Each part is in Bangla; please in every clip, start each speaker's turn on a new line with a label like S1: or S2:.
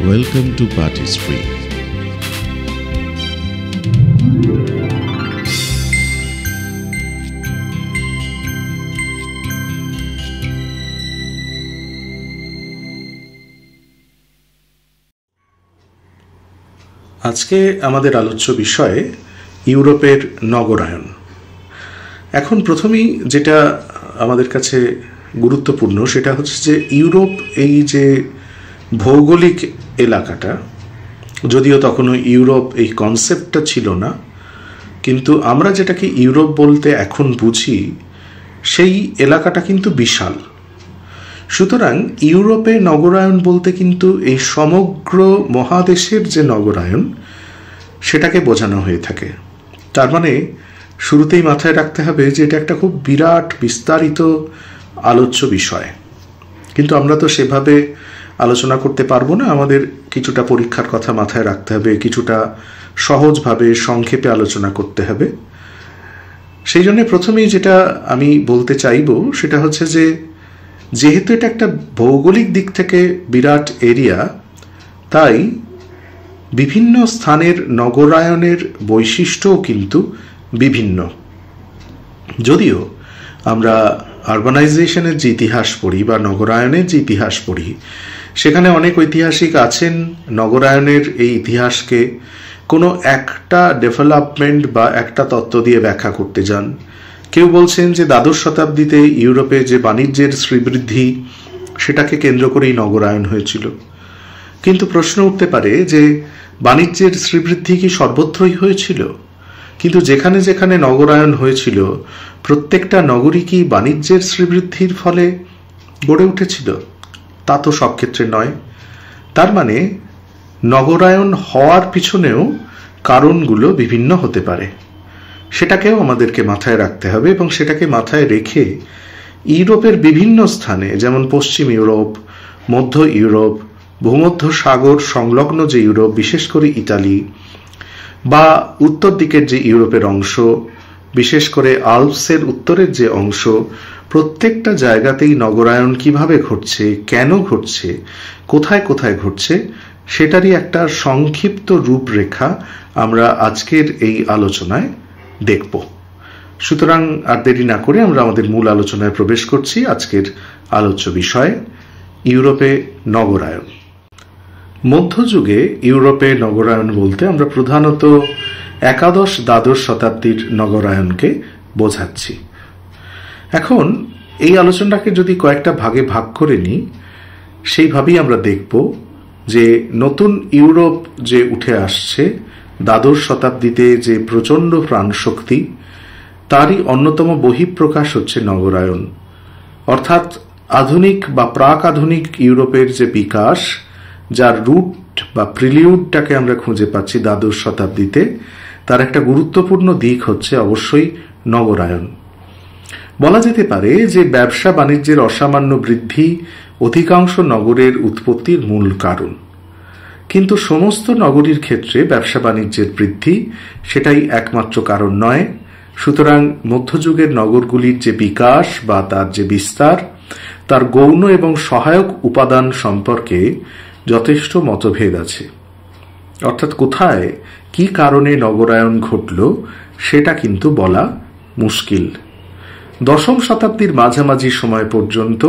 S1: Welcome to Party Street.
S2: আজকে আমাদের আলোচ্য বিষয় ইউরোপের নগরায়ন। এখন প্রথমেই যেটা আমাদের কাছে গুরুত্বপূর্ণ সেটা হচ্ছে যে ইউরোপ এই যে ভৌগোলিক এলাকাটা, যদিও তখনও ইউরোপ এই কনসেপ্টটা ছিল না, কিন্তু আমরা যেটাকে ইউরোপ বলতে এখন বুঝি সেই এলাকাটা কিন্তু বিশাল। সুতরাং ইউরোপে নগরায়ন বলতে কিন্তু এই সমগ্র মহাদেশের যে নগরায়ন সেটাকে বোঝানো হয়ে থাকে। তার মানে শুরুতেই মাথায় রাখতে হবে যে এটা একটা খুব বিরাট বিস্তারিত আলোচ্য বিষয়, কিন্তু আমরা তো সেভাবে আলোচনা করতে পারবো না। আমাদের কিছুটা পরীক্ষার কথা মাথায় রাখতে হবে, কিছুটা সহজভাবে সংক্ষেপে আলোচনা করতে হবে। সেই জন্য প্রথমেই যেটা আমি বলতে চাইব সেটা হচ্ছে যে যেহেতু এটা একটা ভৌগোলিক দিক থেকে বিরাট এরিয়া, তাই বিভিন্ন স্থানের নগরায়নের বৈশিষ্ট্যও কিন্তু বিভিন্ন। যদিও আমরা আরবানাইজেশনের যে ইতিহাস পড়ি বা নগরায়নের যে ইতিহাস পড়ি, সেখানে অনেক ঐতিহাসিক আছেন নগরায়নের এই ইতিহাসকে কোনো একটা ডেভেলপমেন্ট বা একটা তত্ত্ব দিয়ে ব্যাখ্যা করতে যান। কেউ বলছেন যে দ্বাদশ শতাব্দীতে ইউরোপে যে বাণিজ্যের শ্রীবৃদ্ধি সেটাকে কেন্দ্র করেই নগরায়ন হয়েছিল। কিন্তু প্রশ্ন উঠতে পারে যে বাণিজ্যের শ্রীবৃদ্ধি কি সর্বত্রই হয়েছিল? কিন্তু যেখানে যেখানে নগরায়ন হয়েছিল প্রত্যেকটা নগরী কি বাণিজ্যের শ্রীবৃদ্ধির ফলে গড়ে উঠেছিল? তা তো সব ক্ষেত্রে নয়। তার মানে নগরায়ন হওয়ার পিছনেও কারণগুলো বিভিন্ন হতে পারে, সেটাকেও আমাদেরকে মাথায় রাখতে হবে। এবং সেটাকে মাথায় রেখে ইউরোপের বিভিন্ন স্থানে, যেমন পশ্চিম ইউরোপ, মধ্য ইউরোপ, ভূমধ্য সাগর সংলগ্ন যে ইউরোপ, বিশেষ করে ইতালি, বা উত্তর দিকের যে ইউরোপের অংশ, বিশেষ করে আল্পসের উত্তরের যে অংশ, প্রত্যেকটা জায়গাতেই নগরায়ন কিভাবে ঘটছে, কেন ঘটছে, কোথায় কোথায় ঘটছে, সেটারই একটা সংক্ষিপ্ত রূপরেখা আমরা আজকের এই আলোচনায় দেখব। সুতরাং আর দেরি না করে আমরা আমাদের মূল আলোচনায় প্রবেশ করছি। আজকের আলোচ্য বিষয় ইউরোপে নগরায়ন। মধ্যযুগে ইউরোপে নগরায়ন বলতে আমরা প্রধানত একাদশ দ্বাদশ শতাব্দীর নগরায়নকে বোঝাচ্ছি। এখন এই আলোচনাটাকে যদি কয়েকটা ভাগে ভাগ করে নিই, সেইভাবেই আমরা দেখব যে নতুন ইউরোপ যে উঠে আসছে দ্বাদশ শতাব্দীতে, যে প্রচণ্ড প্রাণশক্তি, তারই অন্যতম বহিঃপ্রকাশ হচ্ছে নগরায়ন। অর্থাৎ আধুনিক বা প্রাক আধুনিক ইউরোপের যে বিকাশ, যার রুট বা প্রিলিউডটাকে আমরা খুঁজে পাচ্ছি দ্বাদশ শতাব্দীতে, তার একটা গুরুত্বপূর্ণ দিক হচ্ছে অবশ্যই নগরায়ন। বলা যেতে পারে যে ব্যবসা বাণিজ্যের অসামান্য বৃদ্ধি অধিকাংশ নগরের উৎপত্তির মূল কারণ। কিন্তু সমস্ত নগরীর ক্ষেত্রে ব্যবসা বাণিজ্যের বৃদ্ধি সেটাই একমাত্র কারণ নয়। সুতরাং মধ্যযুগের নগরগুলির যে বিকাশ বা তার যে বিস্তার, তার গৌণ এবং সহায়ক উপাদান সম্পর্কে যথেষ্ট মতভেদ আছে। অর্থাৎ কোথায় কি কারণে নগরায়ন ঘটল সেটা কিন্তু বলা মুশকিল। দশম শতাব্দীর মাঝামাঝি সময় পর্যন্ত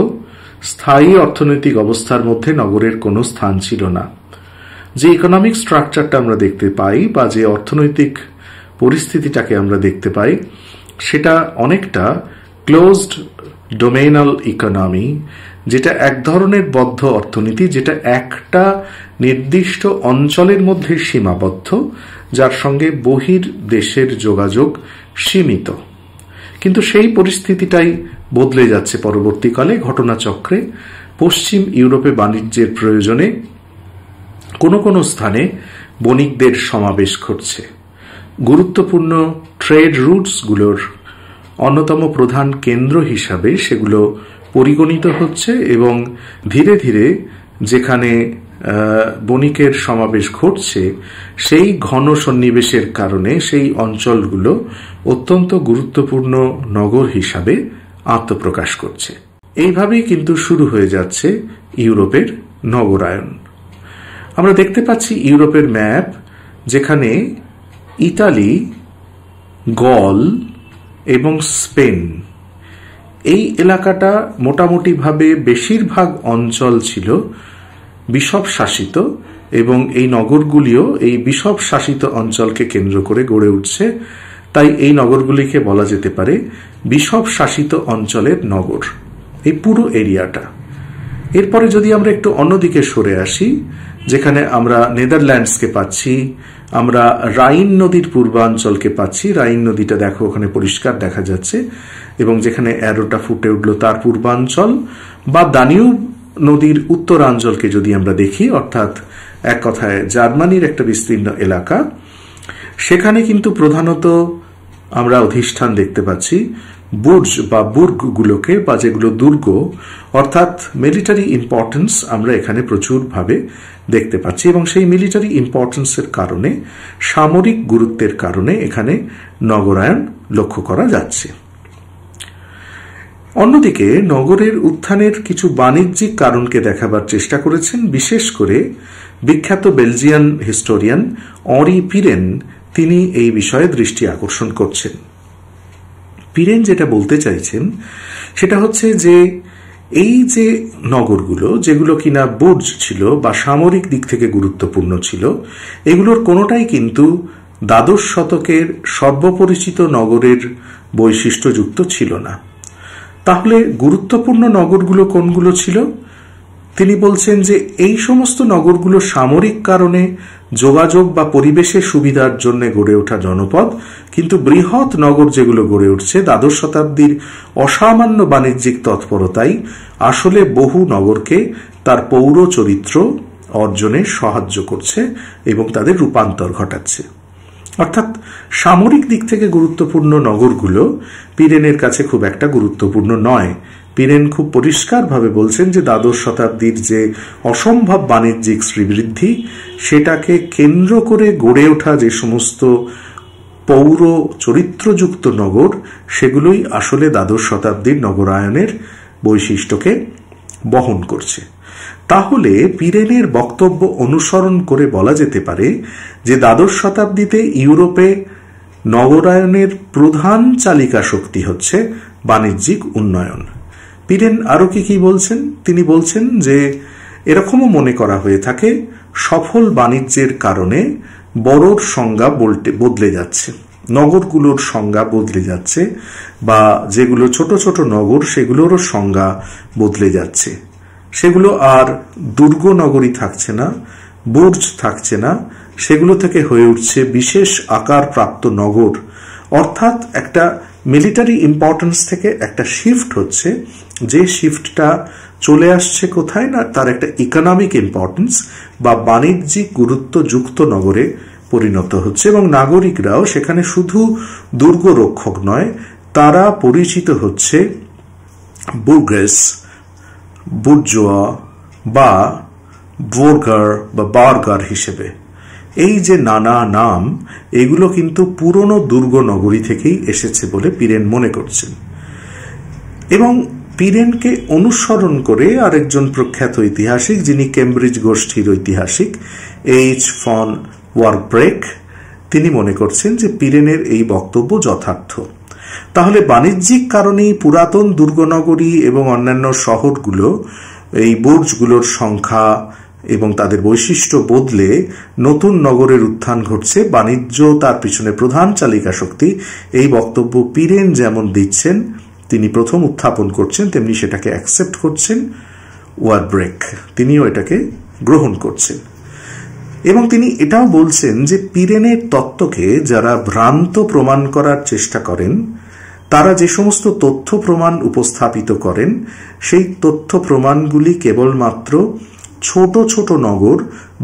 S2: স্থায়ী অর্থনৈতিক অবস্থার মধ্যে নগরের কোনো স্থান ছিল না। যে ইকোনমিক স্ট্রাকচারটা আমরা দেখতে পাই বা যে অর্থনৈতিক পরিস্থিতিটাকে আমরা দেখতে পাই, সেটা অনেকটা ক্লোজড ডোমেইনাল ইকোনমি, যেটা এক ধরনের বদ্ধ অর্থনীতি, যেটা একটা নির্দিষ্ট অঞ্চলের মধ্যে সীমাবদ্ধ, যার সঙ্গে বহির দেশের যোগাযোগ সীমিত। কিন্তু সেই পরিস্থিতিটাই বদলে যাচ্ছে পরবর্তীকালে ঘটনাচক্রে। পশ্চিম ইউরোপে বাণিজ্যের প্রয়োজনে কোনো কোনো স্থানে বণিকদের সমাবেশ ঘটছে। গুরুত্বপূর্ণ ট্রেড রুটসগুলোর অন্যতম প্রধান কেন্দ্র হিসাবে সেগুলো পরিগণিত হচ্ছে এবং ধীরে ধীরে যেখানে বণিকের সমাবেশ ঘটছে সেই ঘন সন্নিবেশের কারণে সেই অঞ্চলগুলো অত্যন্ত গুরুত্বপূর্ণ নগর হিসাবে আত্মপ্রকাশ করছে। এইভাবেই কিন্তু শুরু হয়ে যাচ্ছে ইউরোপের নগরায়ন। আমরা দেখতে পাচ্ছি ইউরোপের ম্যাপ, যেখানে ইতালি, গল এবং স্পেন এই এলাকাটা মোটামুটিভাবে বেশিরভাগ অঞ্চল ছিল বিশপ শাসিত, এবং এই নগরগুলিও এই বিশপ শাসিত অঞ্চলকে কেন্দ্র করে গড়ে উঠছে। তাই এই নগরগুলিকে বলা যেতে পারে বিশপ শাসিত অঞ্চলের নগর, এই পুরো এরিয়াটা। এরপরে যদি আমরা একটু অন্যদিকে সরে আসি, যেখানে আমরা নেদারল্যান্ডসকে পাচ্ছি, আমরা রাইন নদীর পূর্বাঞ্চলকে পাচ্ছি। রাইন নদীটা দেখো ওখানে পরিষ্কার দেখা যাচ্ছে, এবং যেখানে অ্যারোটা ফুটে উঠল তার পূর্বাঞ্চল, বা দানিউব নদীর উত্তরাঞ্চলকে যদি আমরা দেখি, অর্থাৎ এক কথায় জার্মানির একটা বিস্তীর্ণ এলাকা, সেখানে কিন্তু প্রধানত আমরা অধিষ্ঠান দেখতে পাচ্ছি বুর্জ বা বুর্গগুলোকে, বা যেগুলো দুর্গ, অর্থাৎ মিলিটারি ইম্পর্টেন্স আমরা এখানে প্রচুরভাবে দেখতে পাচ্ছি, এবং সেই মিলিটারি ইম্পর্টেন্সের কারণে, সামরিক গুরুত্বের কারণে এখানে নগরায়ন লক্ষ্য করা যাচ্ছে। অন্যদিকে নগরের উত্থানের কিছু বাণিজ্যিক কারণকে দেখাবার চেষ্টা করেছেন বিশেষ করে বিখ্যাত বেলজিয়ান হিস্টোরিয়ান অঁরি পিরেন। তিনি এই বিষয়ে দৃষ্টি আকর্ষণ করছেন। পিরেন যেটা বলতে চাইছেন সেটা হচ্ছে যে এই যে নগরগুলো, যেগুলো কিনা বুর্জ ছিল বা সামরিক দিক থেকে গুরুত্বপূর্ণ ছিল, এগুলোর কোনোটাই কিন্তু দ্বাদশ শতকের সর্বপরিচিত নগরের বৈশিষ্ট্যযুক্ত ছিল না। তাহলে গুরুত্বপূর্ণ নগরগুলো কোনগুলো ছিল? তিনি বলছেন যে এই সমস্ত নগরগুলো সামরিক কারণে, যোগাযোগ বা পরিবেশের সুবিধার জন্য গড়ে ওঠা জনপদ, কিন্তু বৃহৎ নগর যেগুলো গড়ে উঠছে দ্বাদশ শতাব্দীর অসামান্য বাণিজ্যিক তৎপরতাই আসলে বহু নগরকে তার পৌর চরিত্র অর্জনে সাহায্য করছে এবং তাদের রূপান্তর ঘটাচ্ছে। অর্থাৎ সামরিক দিক থেকে গুরুত্বপূর্ণ নগরগুলো পিরেনের কাছে খুব একটা গুরুত্বপূর্ণ নয়। পিরেন খুব পরিষ্কারভাবে বলছেন যে দ্বাদশ শতাব্দীর যে অসম্ভব বাণিজ্যিক শ্রীবৃদ্ধি, সেটাকে কেন্দ্র করে গড়ে ওঠা যে সমস্ত পৌর চরিত্রযুক্ত নগর, সেগুলোই আসলে দ্বাদশ শতাব্দীর নগরায়নের বৈশিষ্ট্যকে বহন করছে। তাহলে পিরেনের বক্তব্য অনুসরণ করে বলা যেতে পারে যে দ্বাদশ শতাব্দীতে ইউরোপে নগরায়নের প্রধান চালিকা শক্তি হচ্ছে বাণিজ্যিক উন্নয়ন। পিরেন আরো কি বলছেন? তিনি বলছেন যে এরকমও মনে করা হয়ে থাকে সফল বাণিজ্যের কারণে বড়োর সংজ্ঞা বদলে যাচ্ছে, নগরগুলোর সংজ্ঞা বদলে যাচ্ছে, বা যেগুলো ছোট ছোট নগর সেগুলোরও সংজ্ঞা বদলে যাচ্ছে। সেগুলো আর দুর্গ নগরী থাকছে না, বুর্জ থাকছে না, সেগুলো থেকে হয়ে উঠছে বিশেষ আকার প্রাপ্ত নগর। অর্থাৎ একটা মিলিটারি ইম্পর্টেন্স থেকে একটা শিফট হচ্ছে, যে শিফটটা চলে আসছে কোথায় না, তার একটা ইকোনমিক ইম্পর্টেন্স বা বাণিজ্যিক গুরুত্বযুক্ত নগরে পরিণত হচ্ছে, এবং নাগরিকরাও সেখানে শুধু দুর্গ রক্ষক নয়, তারা পরিচিত হচ্ছে বুর্গেস, বুর্জোয়া বা বোর্গার বা বার্গার হিসেবে। এই যে নানা নাম, এগুলো কিন্তু পুরনো দুর্গ নগরী থেকেই এসেছে বলে পিরেন মনে করছেন। এবং পিরেনকে অনুসরণ করে আরেকজন প্রখ্যাত ঐতিহাসিক, যিনি কেমব্রিজ গোষ্ঠীর ঐতিহাসিক এইচ ফন ওয়ারব্রেক, তিনি মনে করছেন যে পিরেনের এই বক্তব্য যথার্থ। তাহলে বাণিজ্যিক কারণেই পুরাতন দুর্গনগরী এবং অন্যান্য শহরগুলো, এই বুর্জগুলোর সংখ্যা এবং তাদের বৈশিষ্ট্য বদলে নতুন নগরের উত্থান ঘটছে, বাণিজ্য তার পিছনে প্রধান চালিকা শক্তি। এই বক্তব্য পিরেন যেমন দিচ্ছেন, তিনি প্রথম উত্থাপন করছেন, তেমনি সেটাকে অ্যাকসেপ্ট করছেন ওয়ারব্রেক, তিনিও এটাকে গ্রহণ করছেন। এবং তিনি এটাও বলছেন যে পিরেনের তত্ত্বকে যারা ভ্রান্ত প্রমাণ করার চেষ্টা করেন, তারা যে সমস্ত তথ্য প্রমাণ উপস্থাপিত করেন, সেই তথ্য প্রমাণগুলি কেবলমাত্র ছোট ছোট নগর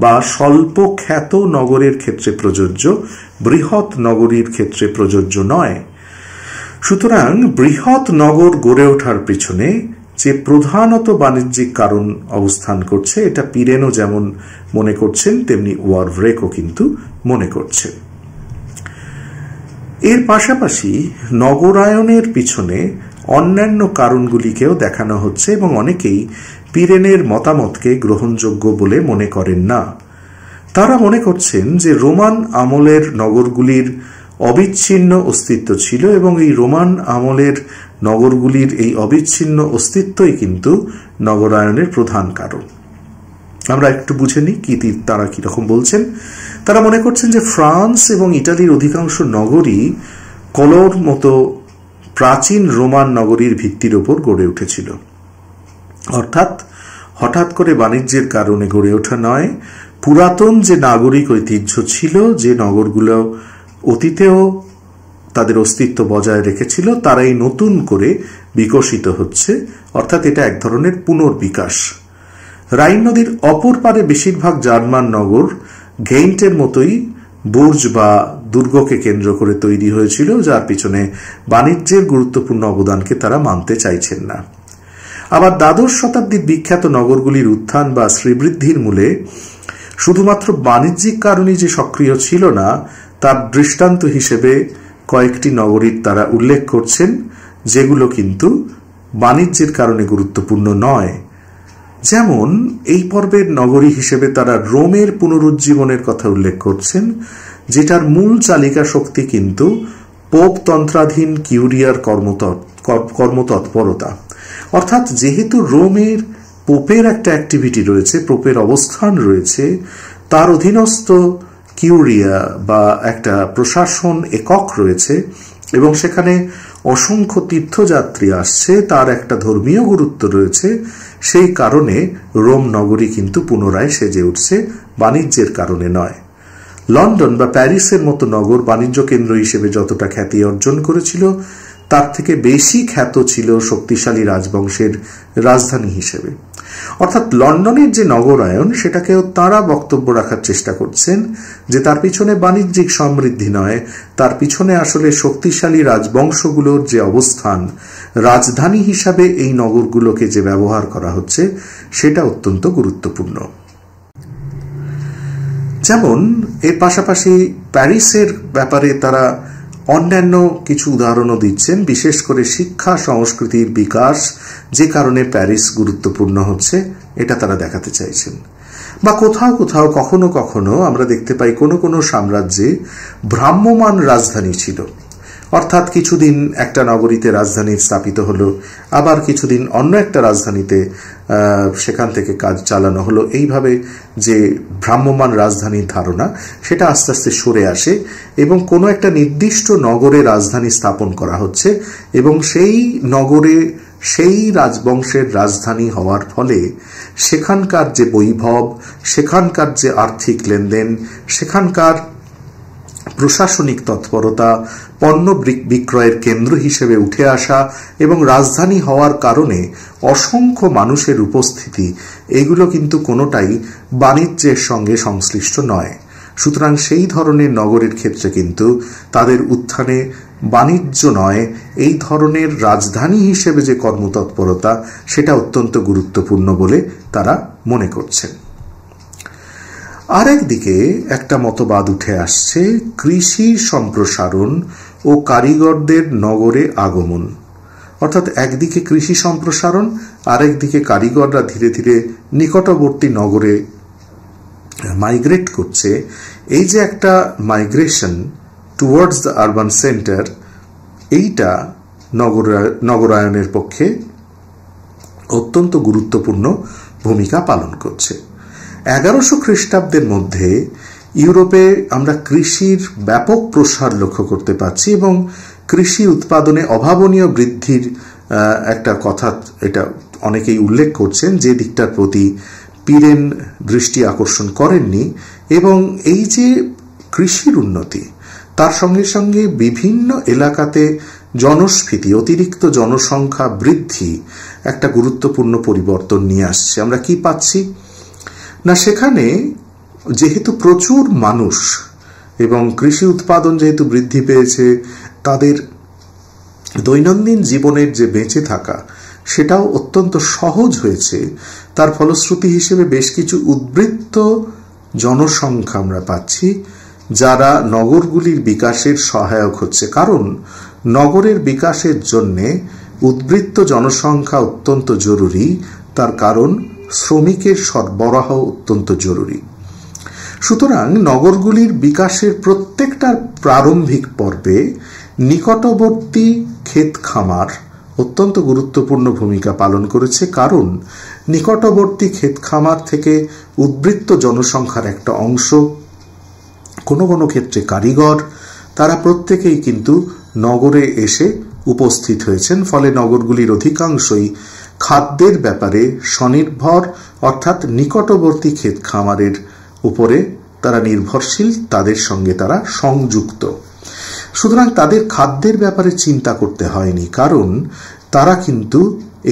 S2: বা স্বল্প খ্যাত নগরের ক্ষেত্রে প্রযোজ্য, বৃহৎ নগরীর ক্ষেত্রে প্রযোজ্য নয়। সুতরাং বৃহৎ নগর গড়ে ওঠার পিছনে যে প্রধানত বাণিজ্যিক কারণ অবস্থান করছে, এটা পিরেনও যেমন মনে করছেন, তেমনি ওয়ারব্রেকও কিন্তু মনে করছেন। এর পাশাপাশি নগরায়নের পিছনে অন্যান্য কারণগুলিকেও দেখানো হচ্ছে, এবং অনেকেই পিরেনের মতামতকে গ্রহণযোগ্য বলে মনে করেন না। তারা মনে করছেন যে রোমান আমলের নগরগুলির অবিচ্ছিন্ন অস্তিত্ব ছিল এবং এই রোমান আমলের নগরগুলির এই অবিচ্ছিন্ন অস্তিত্বই কিন্তু নগরায়নের প্রধান কারণ। আমরা একটু বুঝে নিই তারা কিরকম বলছেন। তারা মনে করছেন যে ফ্রান্স এবং ইটালির অধিকাংশ নগরী কলোর মতো প্রাচীন রোমান নগরীর ভিত্তির ওপর গড়ে উঠেছিল, অর্থাৎ হঠাৎ করে বাণিজ্যের কারণে গড়ে ওঠা নয়। পুরাতন যে নাগরিক ঐতিহ্য ছিল, যে নগরগুলো অতীতেও তাদের অস্তিত্ব বজায় রেখেছিল, তারাই নতুন করে বিকশিত হচ্ছে, অর্থাৎ এটা এক ধরনের পুনর্বিকাশ। রাইন নদীর অপর পারে বেশিরভাগ জার্মান নগর গেইন্টের মতোই বুর্জ বা দুর্গকে কেন্দ্র করে তৈরি হয়েছিল, যার পিছনে বাণিজ্যের গুরুত্বপূর্ণ অবদানকে তারা মানতে চাইছেন না। আবার দ্বাদশ শতাব্দীর বিখ্যাত নগরগুলির উত্থান বা শ্রীবৃদ্ধির মূলে শুধুমাত্র বাণিজ্যিক কারণেই যে সক্রিয় ছিল না, তার দৃষ্টান্ত হিসেবে কয়েকটি নগরীর তারা উল্লেখ করছেন, যেগুলো কিন্তু বাণিজ্যের কারণে গুরুত্বপূর্ণ নয়। যেমন এই পর্বের নগরী হিসেবে তারা রোমের পুনরুজ্জীবনের কথা উল্লেখ করছেন, যেটার মূল চালিকা শক্তি কিন্তু পোপতন্ত্রাধীন কিউরিয়ার কর্মতৎপরতা। অর্থাৎ যেহেতু রোমের পোপের একটা অ্যাক্টিভিটি রয়েছে, পোপের অবস্থান রয়েছে, তার অধীনস্থ কিউরিয়া বা একটা প্রশাসন একক রয়েছে এবং সেখানে অসংখ্য তীর্থযাত্রী আসছে, তার একটা ধর্মীয় গুরুত্ব রয়েছে, সেই কারণে রোম নগরী কিন্তু পুনরায় সেজে উঠছে, বাণিজ্যের কারণে নয়। লন্ডন বা প্যারিসের মতো নগর বাণিজ্য কেন্দ্র হিসেবে যতটা খ্যাতি অর্জন করেছিল, তার থেকে বেশি খ্যাত ছিল শক্তিশালী রাজবংশের রাজধানী হিসেবে। অর্থাৎ লন্ডনের যে নগরায়ন, সেটাকেও তারা বক্তব্য রাখার চেষ্টা করছেন যে তার পিছনে বাণিজ্যিক সমৃদ্ধি নয়, তার পিছনে আসলে শক্তিশালী রাজবংশগুলোর যে অবস্থান, রাজধানী হিসাবে এই নগরগুলোকে যে ব্যবহার করা হচ্ছে, সেটা অত্যন্ত গুরুত্বপূর্ণ। যেমন এর পাশাপাশি প্যারিসের ব্যাপারে তারা অন্যান্য কিছু উদাহরণও দিচ্ছেন, বিশেষ করে শিক্ষা সংস্কৃতির বিকাশ যে কারণে প্যারিস গুরুত্বপূর্ণ হচ্ছে, এটা তারা দেখাতে চাইছেন। বা কোথাও কোথাও কখনো কখনো আমরা দেখতে পাই কোনো কোনো সাম্রাজ্যে ভ্রাম্যমান রাজধানী ছিল, অর্থাৎ কিছুদিন একটা নগরীতে রাজধানী স্থাপিত হলো, আবার কিছুদিন অন্য একটা রাজধানীতে সেখান থেকে কাজ চালানো হলো। এইভাবে যে ভ্রাম্যমান রাজধানীর ধারণা, সেটা আস্তে আস্তে সরে আসে এবং কোনো একটা নির্দিষ্ট নগরে রাজধানী স্থাপন করা হচ্ছে এবং সেই নগরে সেই রাজবংশের রাজধানী হওয়ার ফলে সেখানকার যে বৈভব, সেখানকার যে আর্থিক লেনদেন, সেখানকার প্রশাসনিক তৎপরতা, পণ্য বিক্রয়ের কেন্দ্র হিসেবে উঠে আসা এবং রাজধানী হওয়ার কারণে অসংখ্য মানুষের উপস্থিতি, এগুলো কিন্তু কোনোটাই বাণিজ্যের সঙ্গে সংশ্লিষ্ট নয়। সুতরাং সেই ধরনের নগরের ক্ষেত্রে কিন্তু তাদের উত্থানে বাণিজ্য নয়, এই ধরনের রাজধানী হিসেবে যে কর্মতৎপরতা, সেটা অত্যন্ত গুরুত্বপূর্ণ বলে তারা মনে করছেন। আরেকদিকে একটা মতবাদ উঠে আসছে কৃষি সম্প্রসারণ ও কারিগরদের নগরে আগমন। অর্থাৎ একদিকে কৃষি সম্প্রসারণ, আরেকদিকে কারিগররা ধীরে ধীরে নিকটবর্তী নগরে মাইগ্রেট করছে। এই যে একটা migration towards the urban centre, এইটা নগরায়নের পক্ষে অত্যন্ত গুরুত্বপূর্ণ ভূমিকা পালন করছে। 1100 খ্রিস্টাব্দের মধ্যে ইউরোপে আমরা কৃষির ব্যাপক প্রসার লক্ষ্য করতে পারছি এবং কৃষি উৎপাদনে অভাবনীয় বৃদ্ধির একটা কথা এটা অনেকেই উল্লেখ করছেন, যে দিকটার প্রতি পিরেন দৃষ্টি আকর্ষণ করেননি। এবং এই যে কৃষির উন্নতি, তার সঙ্গে সঙ্গে বিভিন্ন এলাকাতে জনস্ফীতি, অতিরিক্ত জনসংখ্যা বৃদ্ধি একটা গুরুত্বপূর্ণ পরিবর্তন নিয়ে আসছে। আমরা কি পাচ্ছি না, সেখানে যেহেতু প্রচুর মানুষ এবং কৃষি উৎপাদন যেহেতু বৃদ্ধি পেয়েছে, তাদের দৈনন্দিন জীবনের যে বেঁচে থাকা, সেটাও অত্যন্ত সহজ হয়েছে। তার ফলশ্রুতি হিসেবে বেশ কিছু উদ্বৃত্ত জনসংখ্যা আমরা পাচ্ছি, যারা নগরগুলির বিকাশের সহায়ক হচ্ছে। কারণ নগরের বিকাশের জন্য উদ্বৃত্ত জনসংখ্যা অত্যন্ত জরুরি, তার কারণ শ্রমিকের সরবরাহ অত্যন্ত জরুরি। সুতরাং নগরগুলির বিকাশের প্রত্যেকটার প্রারম্ভিক পর্বে নিকটবর্তী ক্ষেত খামার অত্যন্ত গুরুত্বপূর্ণ ভূমিকা পালন করেছে, কারণ নিকটবর্তী ক্ষেত খামার থেকে উদ্বৃত্ত জনসংখ্যার একটা অংশ, কোনো কোনো ক্ষেত্রে কারিগর, তারা প্রত্যেকেই কিন্তু নগরে এসে উপস্থিত হয়েছেন। ফলে নগরগুলির অধিকাংশই খাদ্যের ব্যাপারে স্বনির্ভর, অর্থাৎ নিকটবর্তী ক্ষেত খামারের উপরে তারা নির্ভরশীল, তাদের সঙ্গে তারা সংযুক্ত। সুতরাং তাদের খাদ্যের ব্যাপারে চিন্তা করতে হয়নি, কারণ তারা কিন্তু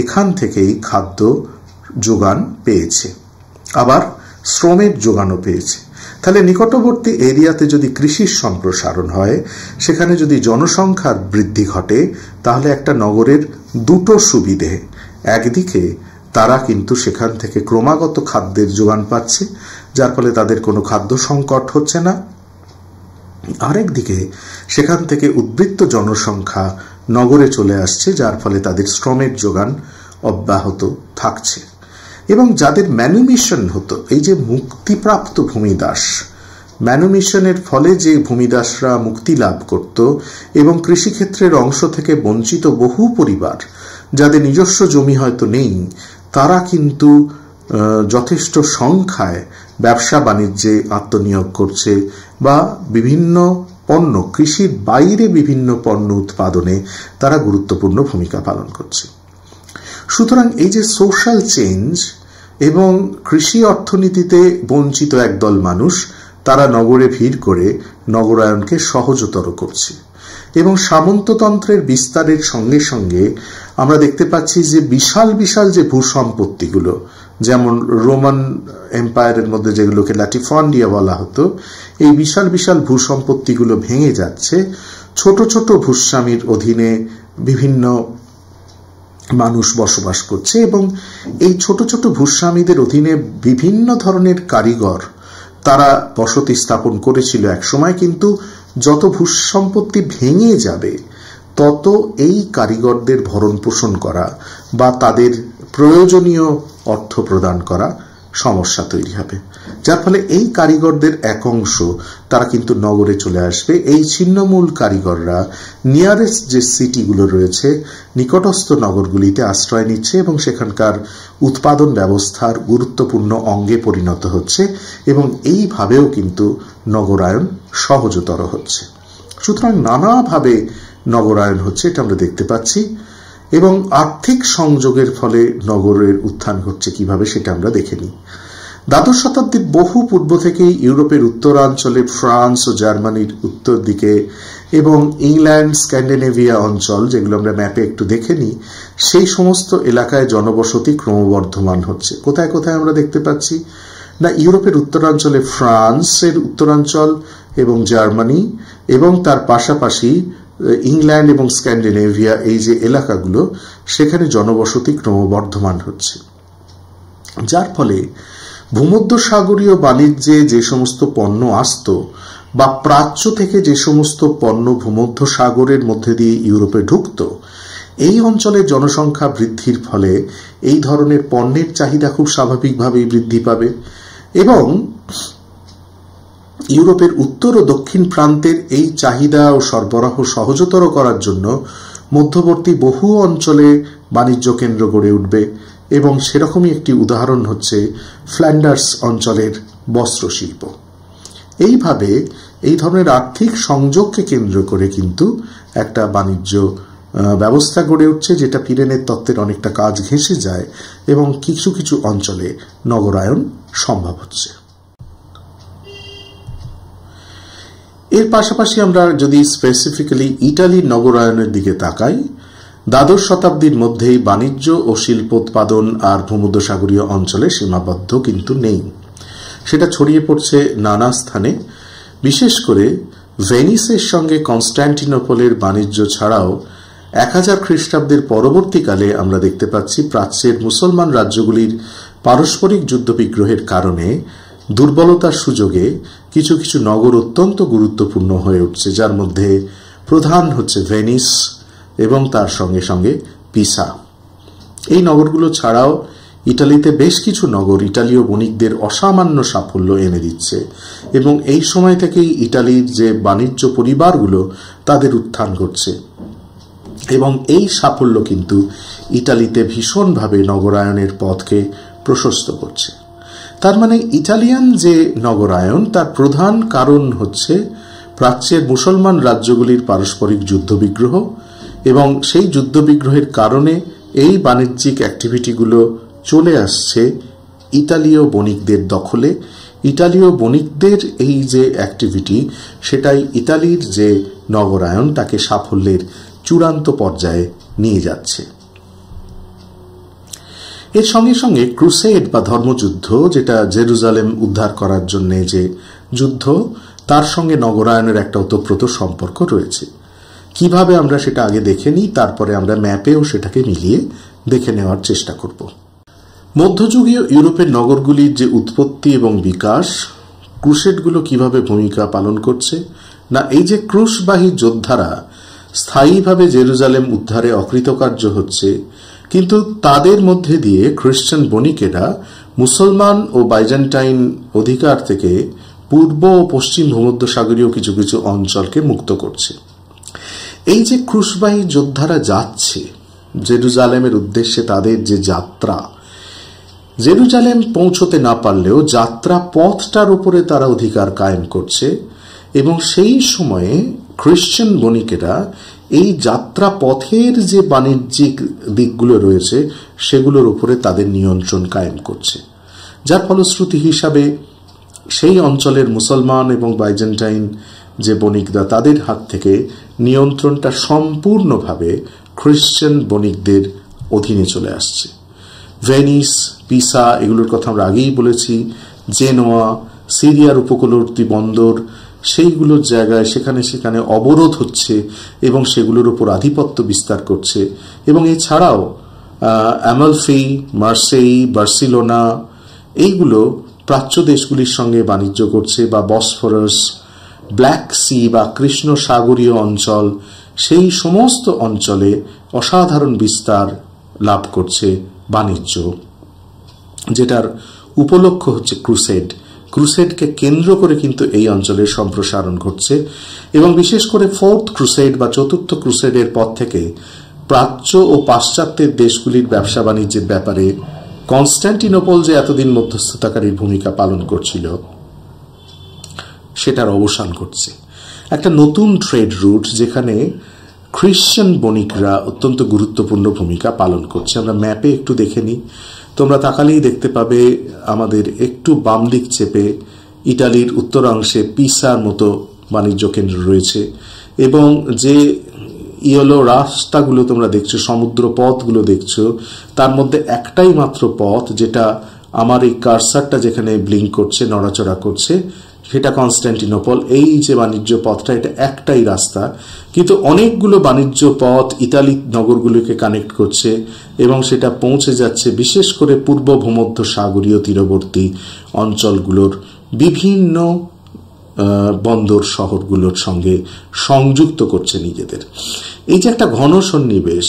S2: এখান থেকেই খাদ্য যোগান পেয়েছে, আবার শ্রমের যোগানও পেয়েছে। তাহলে নিকটবর্তী এরিয়াতে যদি কৃষির সম্প্রসারণ হয়, সেখানে যদি জনসংখ্যার বৃদ্ধি ঘটে, তাহলে একটা নগরের দুটো সুবিধে। একদিকে তারা কিন্তু সেখান থেকে ক্রমাগত খাদ্যের যোগান পাচ্ছে, যার ফলে তাদের কোনো খাদ্য সংকট হচ্ছে না। আরেকদিকে সেখান থেকে উদ্বৃত্ত জনসংখ্যা নগরে চলে আসছে, যার ফলে তাদের শ্রমের যোগান অব্যাহত থাকছে। এবং যাদের ম্যানুমিশন হতো, এই যে মুক্তিপ্রাপ্ত ভূমিদাস, ম্যানুমিশনের ফলে যে ভূমিদাসরা মুক্তি লাভ করত এবং কৃষিক্ষেত্রের অংশ থেকে বঞ্চিত বহু পরিবার, যাদের নিজস্ব জমি হয়তো নেই, তারা কিন্তু যথেষ্ট সংখ্যায় ব্যবসা বাণিজ্যে আত্মনিয়োগ করছে বা বিভিন্ন পণ্য, কৃষির বাইরে বিভিন্ন পণ্য উৎপাদনে তারা গুরুত্বপূর্ণ ভূমিকা পালন করছে। সুতরাং এই যে সোশ্যাল চেঞ্জ এবং কৃষি অর্থনীতিতে বঞ্চিত একদল মানুষ, তারা নগরে ভিড় করে নগরায়নকে সহজতর করছে। এবং সামন্ততন্ত্রের বিস্তারের সঙ্গে সঙ্গে আমরা দেখতে পাচ্ছি যে বিশাল বিশাল যে ভূসম্পত্তিগুলো, যেমন রোমান এম্পায়ারের মধ্যে যেগুলোকে ল্যাটিফন্ডিয়া বলা হতো, এই বিশাল বিশাল ভূসম্পত্তিগুলো ভেঙে যাচ্ছে। ছোট ছোট ভূস্বামীর অধীনে বিভিন্ন মানুষ বসবাস করছে এবং এই ছোট ছোট ভূস্বামীদের অধীনে বিভিন্ন ধরনের কারিগর তারা বসতি স্থাপন করেছিল একসময়। কিন্তু যত ভূসম্পত্তি ভেঙে যাবে, তত এই কারিগরদের ভরণ পোষণ করা বা তাদের প্রয়োজনীয় অর্থ প্রদান করা সমস্যা তৈরি হবে, যার ফলে এই কারিগরদের এক অংশ তারা কিন্তু নগরে চলে আসবে। এই ছিন্নমূল কারিগররা নিয়ারেস্ট যে সিটিগুলো রয়েছে, নিকটস্থ নগরগুলিতে আশ্রয় নিচ্ছে এবং সেখানকার উৎপাদন ব্যবস্থার গুরুত্বপূর্ণ অঙ্গে পরিণত হচ্ছে এবং এইভাবেও কিন্তু নগরায়ন সহজতর হচ্ছে। সুতরাং নানাভাবে নগরায়ন হচ্ছে, এটা আমরা দেখতে পাচ্ছি। এবং আর্থিক সংযোগের ফলে নগরের উত্থান ঘটছে কিভাবে, সেটা আমরা দেখে নিই। দ্বাদশ শতাব্দীর বহু পূর্ব থেকেই ইউরোপের উত্তরাঞ্চলে, ফ্রান্স ও জার্মানির উত্তর দিকে এবং ইংল্যান্ড, স্ক্যান্ডিনেভিয়া অঞ্চল, যেগুলো আমরা ম্যাপে একটু দেখে নিই, সেই সমস্ত এলাকায় জনবসতি ক্রমবর্ধমান হচ্ছে। কোথায় কোথায় আমরা দেখতে পাচ্ছি না, ইউরোপের উত্তরাঞ্চলে ফ্রান্সের উত্তরাঞ্চল এবং জার্মানি এবং তার পাশাপাশি ইংল্যান্ড এবং স্ক্যান্ডিনেভিয়া, এই যে এলাকাগুলো, সেখানে জনবসতি ক্রমবর্ধমান হচ্ছে, যার ফলে ভূমধ্যসাগরীয় বাণিজ্যে যে সমস্ত পণ্য আসত বা প্রাচ্য থেকে যে সমস্ত পণ্য ভূমধ্যসাগরের মধ্যে দিয়ে ইউরোপে ঢুকত, এই অঞ্চলের জনসংখ্যা বৃদ্ধির ফলে এই ধরনের পণ্যের চাহিদা খুব স্বাভাবিকভাবেই বৃদ্ধি পাবে এবং ইউরোপের উত্তর ও দক্ষিণ প্রান্তের এই চাহিদা ও সরবরাহ সহজতর করার জন্য মধ্যবর্তী বহু অঞ্চলে বাণিজ্য কেন্দ্র গড়ে উঠবে এবং সেরকমই একটি উদাহরণ হচ্ছে ফ্ল্যান্ডার্স অঞ্চলের বস্ত্রশিল্প। এইভাবে এই ধরনের আর্থিক সংযোগকে কেন্দ্র করে কিন্তু একটা বাণিজ্য ব্যবস্থা গড়ে উঠছে, যেটা পিরেনের তত্ত্বের অনেকটা কাজ ঘেঁষে যায় এবং কিছু কিছু অঞ্চলে নগরায়ন সম্ভব হচ্ছে। এর পাশাপাশি আমরা যদি স্পেসিফিক্যালি ইটালির নগরায়নের দিকে তাকাই, দ্বাদশ শতাব্দীর মধ্যেই বাণিজ্য ও শিল্প উৎপাদন আর ভূমধ্যসাগরীয় অঞ্চলে সীমাবদ্ধ কিন্তু নেই, সেটা ছড়িয়ে পড়ছে নানা স্থানে। বিশেষ করে ভেনিসের সঙ্গে কনস্ট্যান্টিনোপলের বাণিজ্য ছাড়াও 1000 খ্রিস্টাব্দের পরবর্তীকালে আমরা দেখতে পাচ্ছি প্রাচ্যের মুসলমান রাজ্যগুলির পারস্পরিক যুদ্ধবিগ্রহের কারণে দুর্বলতার সুযোগে কিছু কিছু নগর অত্যন্ত গুরুত্বপূর্ণ হয়ে উঠছে, যার মধ্যে প্রধান হচ্ছে ভেনিস এবং তার সঙ্গে সঙ্গে পিসা। এই নগরগুলো ছাড়াও ইটালিতে বেশ কিছু নগর ইটালীয় বণিকদের অসামান্য সাফল্য এনে দিচ্ছে এবং এই সময় থেকেই ইটালির যে বাণিজ্য পরিবারগুলো তাদের উত্থান ঘটছে এবং এই সাফল্য কিন্তু ইটালিতে ভীষণভাবে নগরায়নের পথকে প্রশস্ত করছে। তার মানে ইটালিয়ান যে নগরায়ন তার প্রধান কারণ হচ্ছে প্রাচ্যের মুসলমান রাজ্যগুলির পারস্পরিক যুদ্ধবিগ্রহ এবং সেই যুদ্ধবিগ্রহের কারণে এই বাণিজ্যিক অ্যাক্টিভিটিগুলো চলে আসছে ইতালীয় বণিকদের দখলে। ইতালীয় বণিকদের এই যে অ্যাক্টিভিটি সেটাই ইতালির যে নগরায়ন তাকে সাফল্যের চূড়ান্ত পর্যায়ে নিয়ে যাচ্ছে। এর সঙ্গে সঙ্গে ক্রুসেড বা ধর্মযুদ্ধ, যেটা জেরুজালেম উদ্ধার করার জন্য যে যুদ্ধ, তার সঙ্গে নগরায়নের একটা ওতপ্রোত সম্পর্ক রয়েছে। কিভাবে আমরা সেটা আগে দেখে নিই, তারপরে আমরা ম্যাপেও সেটাকে মিলিয়ে দেখে নেওয়ার চেষ্টা করব। মধ্যযুগীয় ইউরোপের নগরগুলির যে উৎপত্তি এবং বিকাশ, ক্রুসেডগুলো কিভাবে ভূমিকা পালন করছে না, এই যে ক্রুশবাহী যোদ্ধারা স্থায়ীভাবে জেরুজালেম উদ্ধারে অকৃতকার্য হচ্ছে, কিন্তু তাদের মধ্যে দিয়ে খ্রিস্টান বণিকেরা মুসলমান ও বাইজেন্টাইন অধিকার থেকে পূর্ব ও পশ্চিম ভূমধ্যসাগরীয় কিছু কিছু অঞ্চলকে মুক্ত করছে। এই যে ক্রুশবাহী যোদ্ধারা যাচ্ছে জেরুজালেমের উদ্দেশ্যে, তাদের যে যাত্রা, জেরুজালেম পৌঁছতে না পারলেও যাত্রা পথটার উপরে তারা অধিকার কায়েম করছে এবং সেই সময়ে খ্রিস্টান বণিকেরা এই যাত্রা পথের যে বাণিজ্যিক দিকগুলো রয়েছে সেগুলোর উপরে তাদের নিয়ন্ত্রণ কায়েম করছে, যার ফলশ্রুতি হিসাবে সেই অঞ্চলের মুসলমান এবং বাইজেন্টাইন যে বণিকরা তাদের হাত থেকে নিয়ন্ত্রণটা সম্পূর্ণভাবে খ্রিস্টান বণিকদের অধীনে চলে আসছে। ভেনিস, পিসা, এগুলোর কথা আমরা আগেই বলেছি, জেনোয়া, সিরিয়ার উপকূলবর্তী বন্দর, সেইগুলোর জায়গায় সেখানে সেখানে অবরোধ হচ্ছে এবং সেগুলোর উপর আধিপত্য বিস্তার করছে। এবং এছাড়াও অ্যামালফি, মার্সেই, বার্সিলোনা, এইগুলো প্রাচ্য দেশগুলির সঙ্গে বাণিজ্য করছে, বা বসফরাস, ব্ল্যাক সি বা কৃষ্ণ সাগরীয় অঞ্চল, সেই সমস্ত অঞ্চলে অসাধারণ বিস্তার লাভ করছে বাণিজ্য, যেটার উপলক্ষ্য হচ্ছে ক্রুসেড। ক্রুসেডকে কেন্দ্র করে কিন্তু এই অঞ্চলের সম্প্রসারণ ঘটছে এবং বিশেষ করে ফোর্থ ক্রুসেড বা চতুর্থ ক্রুসেডের পর থেকে প্রাচ্য ও পাশ্চাত্যের দেশগুলির ব্যবসা বাণিজ্যের ব্যাপারে কনস্ট্যান্টিনোপল যে এতদিন মধ্যস্থতাকারীর ভূমিকা পালন করছিল সেটার অবসান ঘটছে। একটা নতুন ট্রেড রুট যেখানে খ্রিস্টান বণিকরা অত্যন্ত গুরুত্বপূর্ণ ভূমিকা পালন করছে। আমরা ম্যাপে একটু দেখে নিই, তোমরা তাকালেই দেখতে পাবে আমাদের একটু বাম দিক চেপে ইটালির উত্তরাংশে পিসার মতো বাণিজ্য কেন্দ্র রয়েছে এবং যে ইয়েলো রাস্তাগুলো তোমরা দেখছো, সমুদ্র পথগুলো দেখছো, তার মধ্যে একটাই মাত্র পথ যেটা আমার এই কার্সারটা যেখানে ব্লিঙ্ক করছে, নড়াচড়া করছে, সেটা কনস্ট্যান্টিনোপল। এই যে বাণিজ্য পথটা, এটা একটাই রাস্তা, কিন্তু অনেকগুলো বাণিজ্য পথ ইতালি নগরগুলোকে কানেক্ট করছে এবং সেটা পৌঁছে যাচ্ছে বিশেষ করে পূর্ব ভূমধ্যসাগরীয় তীরবর্তী অঞ্চলগুলোর বিভিন্ন বন্দর শহরগুলোর সঙ্গে সংযুক্ত করছে নিজেদের। এই যে একটা ঘন সন্নিবেশ,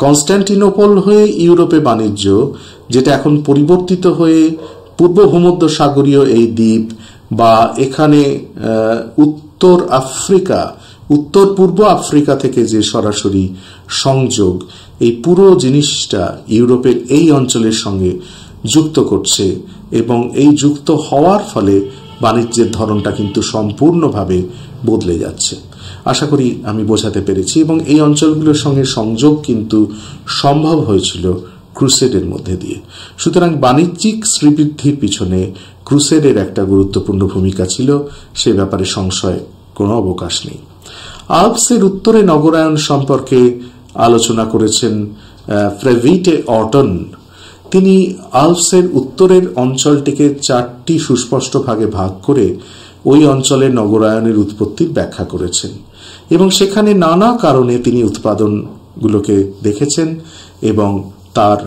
S2: কনস্ট্যান্টিনোপল হয়ে ইউরোপে বাণিজ্য, যেটা এখন পরিবর্তিত হয়ে পূর্ব ভূমধ্যসাগরীয় এই দ্বীপ বা এখানে উত্তর আফ্রিকা, উত্তর পূর্ব আফ্রিকা থেকে যে সরাসরি সংযোগ, এই পুরো জিনিসটা ইউরোপের এই অঞ্চলের সঙ্গে যুক্ত করছে এবং এই যুক্ত হওয়ার ফলে বাণিজ্যের ধরনটা কিন্তু সম্পূর্ণভাবে বদলে যাচ্ছে। আশা করি আমি বোঝাতে পেরেছি। এবং এই অঞ্চলগুলোর সঙ্গে সংযোগ কিন্তু সম্ভব হয়েছিল ক্রুসেডের মধ্যে দিয়ে। সুতরাং বাণিজ্যিক শ্রীবৃদ্ধির পিছনে ক্রুসেডের একটা গুরুত্বপূর্ণ ভূমিকা ছিল, সে ব্যাপারে সংশয় কোনো অবকাশ নেই। আল্পসের উত্তরে নগরায়ন সম্পর্কে আলোচনা করেছেন ফ্রেভিটে অর্টন। তিনি আল্পসের উত্তরের অঞ্চলটিকে 4টি সুস্পষ্ট ভাগে ভাগ করে ওই অঞ্চলের নগরায়নের উৎপত্তির ব্যাখ্যা করেছেন এবং সেখানে নানা কারণে তিনি উৎপাদনগুলোকে দেখেছেন এবং তার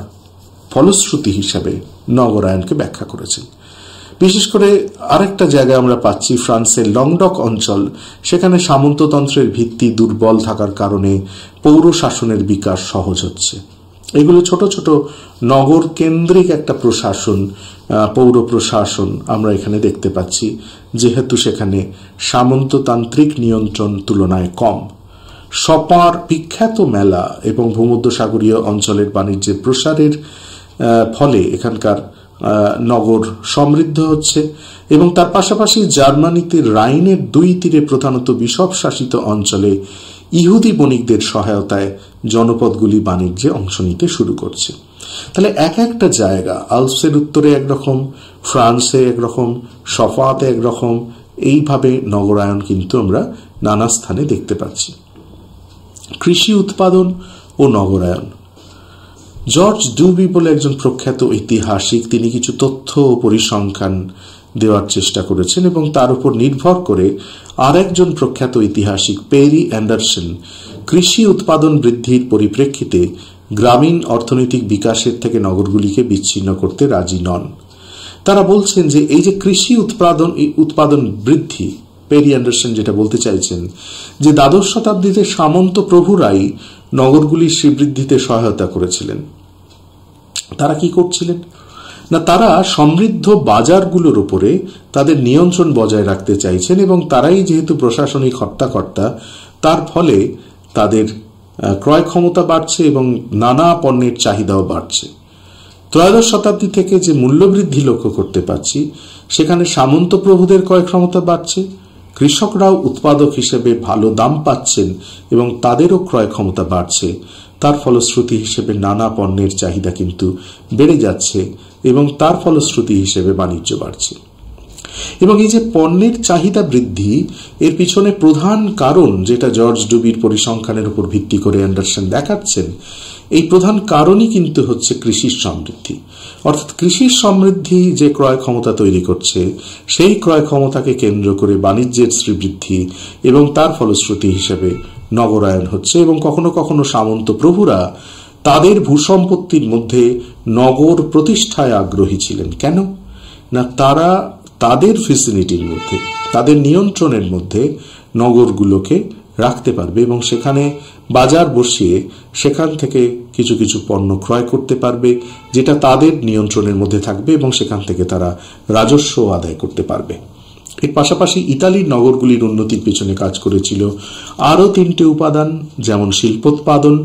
S2: ফলশ্রুতি হিসাবে নগরায়নকে ব্যাখ্যা করেছেন। বিশেষ করে আরেকটা জায়গায় আমরা পাচ্ছি ফ্রান্সের লংডক অঞ্চল, সেখানে সামন্ততন্ত্রের ভিত্তি দুর্বল থাকার কারণে পৌর শাসনের বিকাশ সহজ হচ্ছে এগুলো ছোট ছোট নগর কেন্দ্রিক একটা প্রশাসন, পৌর প্রশাসন আমরা এখানে দেখতে পাচ্ছি, যেহেতু সেখানে সামন্ততান্ত্রিক নিয়ন্ত্রণ তুলনায় কম। সপার বিখ্যাত মেলা এবং ভূমধ্যসাগরীয় অঞ্চলের বাণিজ্যের প্রসারের ফলে এখানকার নগর সমৃদ্ধ হচ্ছে এবং তার পাশাপাশি জার্মানিতে রাইনের দুই তীরে প্রধানত বিশপ শাসিত অঞ্চলে ইহুদি বণিকদের সহায়তায় জনপদগুলি বাণিজ্যে অংশ নিতে শুরু করছে। তাহলে এক একটা জায়গা, আলপসের উত্তরে একরকম, ফ্রান্সে একরকম, সফাতে একরকম, এইভাবে নগরায়ন কিন্তু আমরা নানা স্থানে দেখতে পাচ্ছি। কৃষি উৎপাদন ও নগরায়ন। জর্জ ডুবি বলে একজন প্রখ্যাত ঐতিহাসিক, তিনি কিছু তথ্য ও পরিসংখ্যান দেওয়ার চেষ্টা করেছেন এবং তার উপর নির্ভর করে আরেকজন প্রখ্যাত ঐতিহাসিক পেরি অ্যান্ডারসন কৃষি উৎপাদন বৃদ্ধির পরিপ্রেক্ষিতে গ্রামীণ অর্থনৈতিক বিকাশের থেকে নগরগুলিকে বিচ্ছিন্ন করতে রাজি নন। তারা বলছেন যে এই যে কৃষি উৎপাদন বৃদ্ধি, পেরি অ্যান্ডারসন যেটা বলতে চাইছেন যে দ্বাদশ শতাব্দীতে সামন্ত প্রভুরাই নগরগুলির শ্রীবৃদ্ধিতে সহায়তা করেছিলেন। তারা কি করছিলেন না, তারা সমৃদ্ধ বাজারগুলোর উপরে তাদের নিয়ন্ত্রণ বজায় রাখতে চাইছেন এবং তারাই যেহেতু প্রশাসনিক হর্তাকর্তা, তার ফলে তাদের ক্রয় ক্ষমতা বাড়ছে এবং নানা পণ্যের চাহিদাও বাড়ছে। ত্রয়োদশ শতাব্দী থেকে যে মূল্যবৃদ্ধি লক্ষ্য করতে পারছি, সেখানে সামন্ত প্রভুদের ক্রয় ক্ষমতা বাড়ছে, কৃষকরাও উৎপাদক হিসেবে ভালো দাম পাচ্ছেন এবং তাদেরও ক্রয় ক্ষমতা বাড়ছে। তার ফলশ্রুতি হিসেবে নানা পণ্যের চাহিদা কিন্তু বেড়ে যাচ্ছে এবং তার ফলশ্রুতি হিসেবে বাণিজ্য বাড়ছে। এবং এই যে পণ্যের চাহিদা বৃদ্ধি, এর পিছনে প্রধান কারণ, যেটা জর্জ ডুবির পরিসংখ্যানের উপর ভিত্তি করে অ্যান্ডারসন দেখাচ্ছেন, এই প্রধান কারণই কিন্তু হচ্ছে কৃষির সমৃদ্ধি। অর্থাৎ কৃষির সমৃদ্ধি যে ক্রয় ক্ষমতা তৈরি করছে, সেই ক্রয় ক্ষমতাকে কেন্দ্র করে বাণিজ্যের শ্রীবৃদ্ধি এবং তার ফলশ্রুতি হিসেবে নগরায়ন হচ্ছে। এবং কখনো কখনো সামন্ত প্রভুরা তাদের ভূসম্পত্তির মধ্যে নগর প্রতিষ্ঠায় আগ্রহী ছিলেন। কেন না, তারা তাদের ফেসিলিটির মধ্যে, তাদের নিয়ন্ত্রণের মধ্যে নগরগুলোকে রাখতে পারবে এবং সেখানে বাজার বসিয়ে সেখান থেকে কিছু কিছু পণ্য ক্রয় করতে পারবে, যেটা তাদের নিয়ন্ত্রণের মধ্যে থাকবে এবং সেখান থেকে তারা রাজস্ব আদায় করতে পারবে। এর পাশাপাশি ইতালির নগরগুলির উন্নতির পিছনে কাজ করেছিল আরও তিনটে উপাদান, যেমন শিল্পোৎপাদন,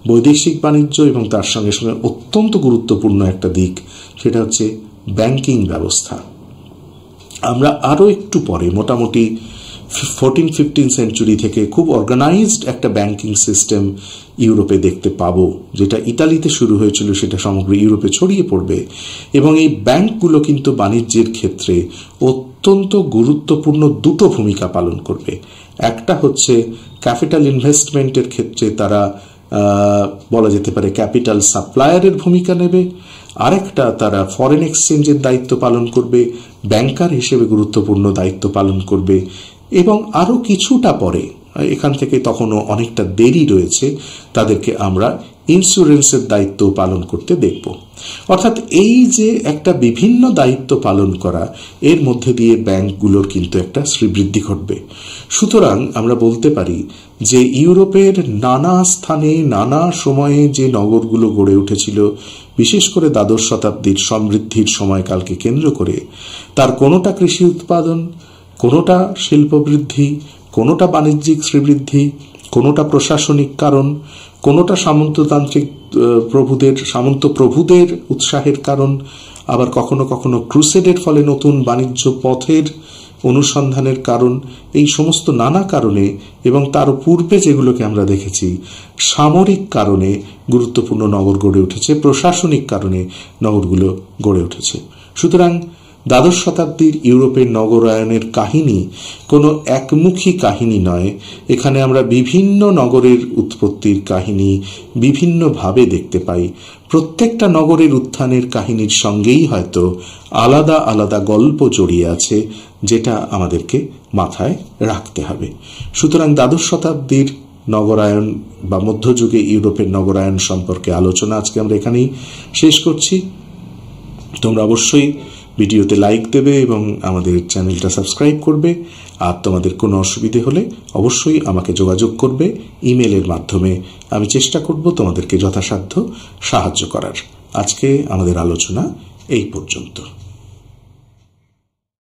S2: বৈদেশিক বাণিজ্য এবং তার সঙ্গে সঙ্গে অত্যন্ত গুরুত্বপূর্ণ একটা দিক, সেটা হচ্ছে ব্যাংকিং ব্যবস্থা। আমরা আরও একটু পরে, মোটামুটি 14-15 সেঞ্চুরি থেকে খুব অর্গানাইজড একটা ব্যাংকিং সিস্টেম ইউরোপে দেখতে পাবো, যেটা ইতালিতে শুরু হয়েছিল সেটা সমগ্র ইউরোপে ছড়িয়ে পড়বে। এবং এই ব্যাংকগুলো কিন্তু বাণিজ্যের ক্ষেত্রে অত্যন্ত গুরুত্বপূর্ণ দুটো ভূমিকা পালন করবে। একটা হচ্ছে ক্যাপিটাল ইনভেস্টমেন্টের ক্ষেত্রে তারা বলা যেতে পারে ক্যাপিটাল সাপ্লায়ারের ভূমিকা নেবে, আরেকটা তারা ফরেন এক্সচেঞ্জের দায়িত্ব পালন করবে, ব্যাংকার হিসেবে গুরুত্বপূর্ণ দায়িত্ব পালন করবে। এবং আরো কিছুটা পরে, এখান থেকে তখনও অনেকটা দেরি রয়েছে, তাদেরকে আমরা ইন্স্যুরেন্সের দায়িত্ব পালন করতে দেখব। অর্থাৎ এই যে একটা বিভিন্ন দায়িত্ব পালন করা, এর মধ্যে দিয়ে ব্যাংকগুলোর কিন্তু একটা শ্রীবৃদ্ধি ঘটবে। সুতরাং আমরা বলতে পারি যে ইউরোপের নানা স্থানে নানা সময়ে যে নগরগুলো গড়ে উঠেছিল, বিশেষ করে দ্বাদশ শতাব্দীর সমৃদ্ধির সময়কালকে কেন্দ্র করে, তার কোনোটা কৃষি উৎপাদন, কোনোটা শিল্প বৃদ্ধি, কোনোটা বাণিজ্যিক শ্রীবৃদ্ধি, কোনোটা প্রশাসনিক কারণ, কোনোটা সামন্ত প্রভুদের উৎসাহের কারণ, আবার কখনো কখনো ক্রুসেডের ফলে নতুন বাণিজ্য পথের অনুসন্ধানের কারণ। এই সমস্ত নানা কারণে এবং তার পূর্বে যেগুলোকে আমরা দেখেছি, সামরিক কারণে গুরুত্বপূর্ণ নগর গড়ে উঠেছে, প্রশাসনিক কারণে নগরগুলো গড়ে উঠেছে। সুতরাং দ্বাদশ শতাব্দীর ইউরোপের নগরায়নের কাহিনী কোনো একমুখী কাহিনী নয়। এখানে আমরা বিভিন্ন নগরের উৎপত্তির কাহিনী বিভিন্নভাবে দেখতে পাই। প্রত্যেকটা নগরের উত্থানের কাহিনীর সঙ্গেই হয়তো আলাদা আলাদা গল্প জড়িয়ে আছে, যেটা আমাদেরকে মাথায় রাখতে হবে। সুতরাং দ্বাদশ শতাব্দীর নগরায়ন বা মধ্যযুগে ইউরোপের নগরায়ন সম্পর্কে আলোচনা আজকে আমরা এখানেই শেষ করছি। তোমরা অবশ্যই ভিডিওতে লাইক দেবে এবং আমাদের চ্যানেলটা সাবস্ক্রাইব করবে। আর তোমাদের কোনো অসুবিধে হলে অবশ্যই আমাকে যোগাযোগ করবে ইমেলের মাধ্যমে। আমি চেষ্টা করব তোমাদেরকে যথাসাধ্য সাহায্য করার। আজকে আমাদের আলোচনা এই পর্যন্ত।